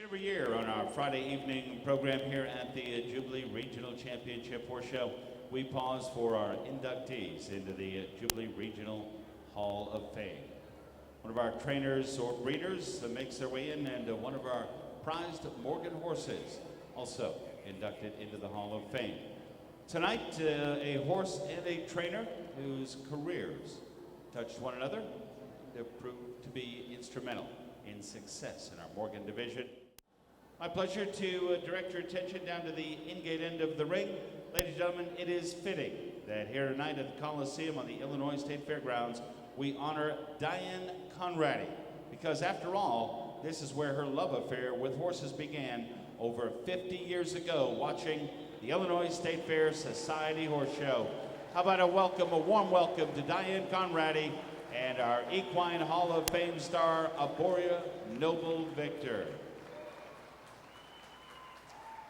Every year on our Friday evening program here at the Jubilee Regional Championship Horse Show, we pause for our inductees into the Jubilee Regional Hall of Fame. One of our trainers or breeders makes their way in, and one of our prized Morgan horses also inducted into the Hall of Fame. Tonight, a horse and a trainer whose careers touched one another. They've proved to be instrumental in success in our Morgan division. My pleasure to direct your attention down to the in-gate end of the ring. Ladies and gentlemen, it is fitting that here tonight at the Coliseum on the Illinois State Fairgrounds, we honor Diane Conrady, because after all, this is where her love affair with horses began over 50 years ago, watching the Illinois State Fair Society Horse Show. How about a warm welcome to Diane Conrady and our Equine Hall of Fame star, Arboria Noble Victor.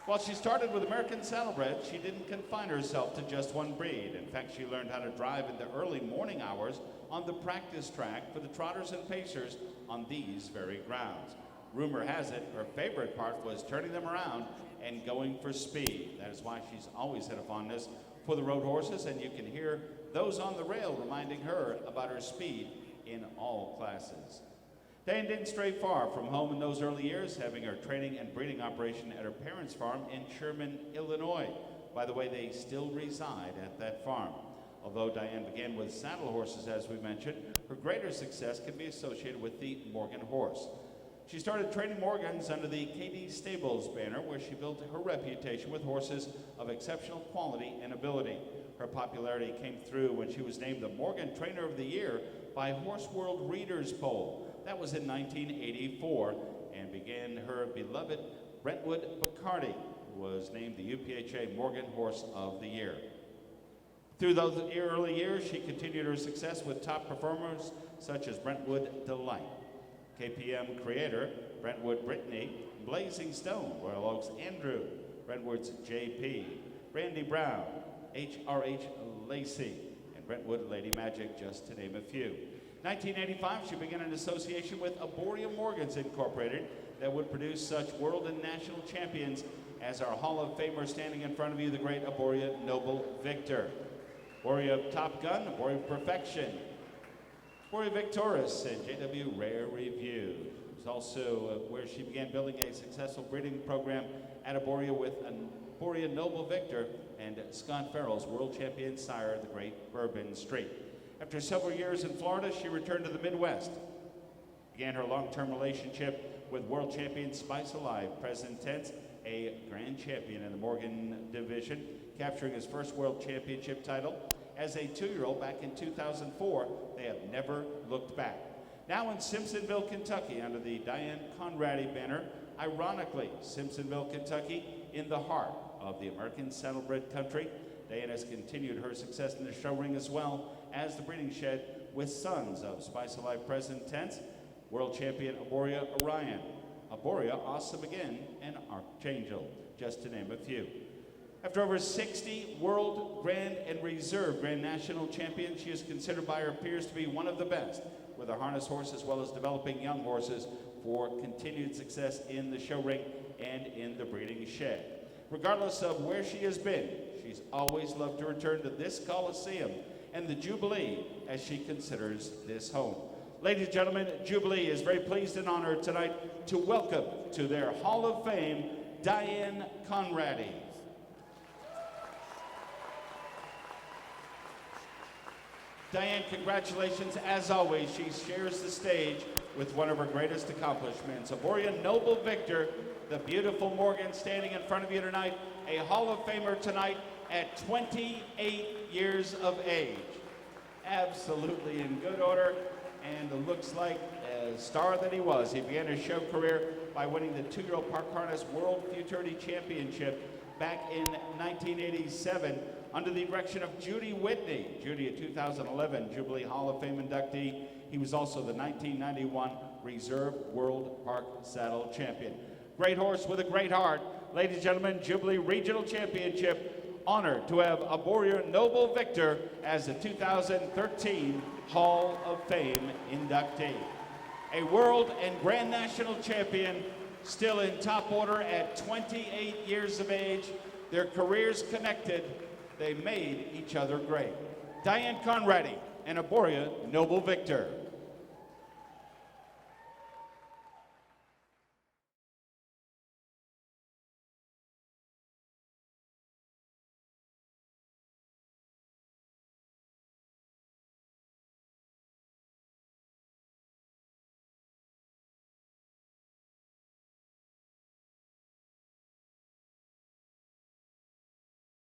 While she started with American Saddlebred, she didn't confine herself to just one breed. In fact, she learned how to drive in the early morning hours on the practice track for the trotters and pacers on these very grounds. Rumor has it her favorite part was turning them around and going for speed. That is why she's always had a fondness for the road horses, and you can hear those on the rail reminding her about her speed in all classes. Diane didn't stray far from home in those early years, having her training and breeding operation at her parents' farm in Sherman, Illinois. By the way, they still reside at that farm. Although Diane began with saddle horses, as we mentioned, her greater success can be associated with the Morgan horse. She started training Morgans under the KD Stables banner, where she built her reputation with horses of exceptional quality and ability. Her popularity came through when she was named the Morgan Trainer of the Year by Horse World Readers Poll. That was in 1984, and began her beloved Brentwood Bacardi, who was named the UPHA Morgan Horse of the Year. Through those early years, she continued her success with top performers such as Brentwood Delight, KPM Creator, Brentwood Brittany, Blazing Stone, Royal Oaks Andrew, Brentwood's JP, Randy Brown, HRH Lacey, and Brentwood Lady Magic, just to name a few. 1985, she began an association with Arboria Morgans Incorporated that would produce such world and national champions as our Hall of Famer standing in front of you, the great Arboria Noble Victor. Arboria Top Gun, Arboria Perfection, Arboria Victoris, and JW Rare Review. It was also where she began building a successful breeding program at Arboria with Arboria Noble Victor and Scott Farrell's world champion sire, the great Bourbon Street. After several years in Florida, she returned to the Midwest, began her long-term relationship with world champion Spice Alive, present tense, a grand champion in the Morgan division, capturing his first world championship title. As a 2-year-old back in 2004, they have never looked back. Now in Simpsonville, Kentucky, under the Diane Conrady banner, ironically, Simpsonville, Kentucky, in the heart of the American Saddlebred country. Diane has continued her success in the show ring as well as the breeding shed with sons of Spice Alive present tense, world champion Arboria Orion, Arboria Awesome Again, and Archangel, just to name a few. After over 60 World, Grand, and Reserve Grand National Champions, she is considered by her peers to be one of the best with a harness horse as well as developing young horses for continued success in the show ring and in the breeding shed. Regardless of where she has been, she's always loved to return to this Coliseum and the Jubilee as she considers this home. Ladies and gentlemen, Jubilee is very pleased and honored tonight to welcome to their Hall of Fame, Diane Conrady. Diane, congratulations. As always, she shares the stage with one of her greatest accomplishments. Arboria Noble Victor, the beautiful Morgan standing in front of you tonight, a Hall of Famer tonight at 28 years of age. Absolutely in good order, and it looks like a star that he was. He began his show career by winning the 2-year-old Park Harness World Futurity Championship back in 1987 under the direction of Judy Whitney. Judy, a 2011 Jubilee Hall of Fame inductee. He was also the 1991 Reserve World Park Saddle Champion. Great horse with a great heart. Ladies and gentlemen, Jubilee Regional Championship, honored to have Arboria Noble Victor as the 2013 Hall of Fame inductee. A world and Grand National Champion, still in top order at 28 years of age. Their careers connected. They made each other great. Diane Conrady and Aboria Noble Victor.